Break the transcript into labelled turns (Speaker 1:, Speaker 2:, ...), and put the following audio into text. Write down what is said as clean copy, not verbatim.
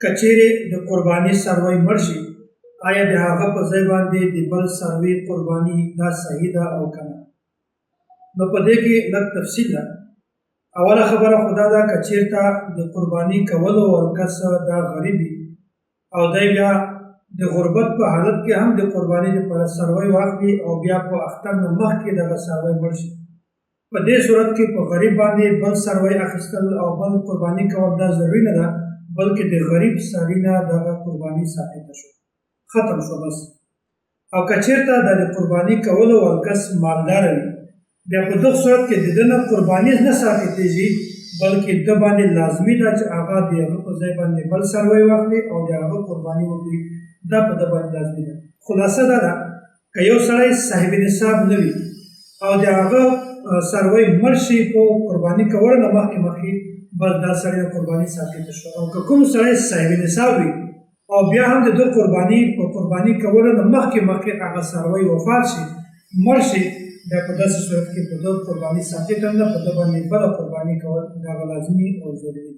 Speaker 1: که چیرې د قرباني څاروی مړ شي آیا د هغه په ځای باندې د بل څاروي قرباني دا صحیح ده او که نه؟ نو په دې کې لږ تفصیل ده. اوله خبره خو دا ده که چېرته د قرباني کولو کس دا غریب وي او دی بیا د غربت په حالت کې هم د قرباني دپاره څاروی واخلي او بیا په اختر نه مخکې دغه څاروی مړ شي، په دې صورت کې په غریب باندې بل څاروی اخیستل او بل قرباني کول دا ضروري نه ده، بلکې د غریب څاري نه دغه قرباني ساقطه شو، ختم شو بس. او که چېرته د قرباني کولو کس مالدار وي بیا په دغه صورت کې د ده نه قرباني نه ساقطېږي، بلکې ده باندې لازمي ده چې هغه د هغه په ځای باندې بل څاروی واخلي او د هغه قرباني وکړي، دا په ده باندې لازمي ده. خلاصه دا ده که یو سړی صاحب نصاب نه وي او د هغه څاروی مړ شي په قرباني کولو نه مخکې بس دا سړی قرباني ساقطه شو. او که کوم سړی صاحب نصاب وي او بیا هم د ده قرباني په قرباني کولو نه مخکې هغه څاروی وفات شي مړ شي، بیا په داسې صورت کې په ده قرباني ساقطه نه، په ده باندې بله قرباني کول دا لازمي او ضروري ده.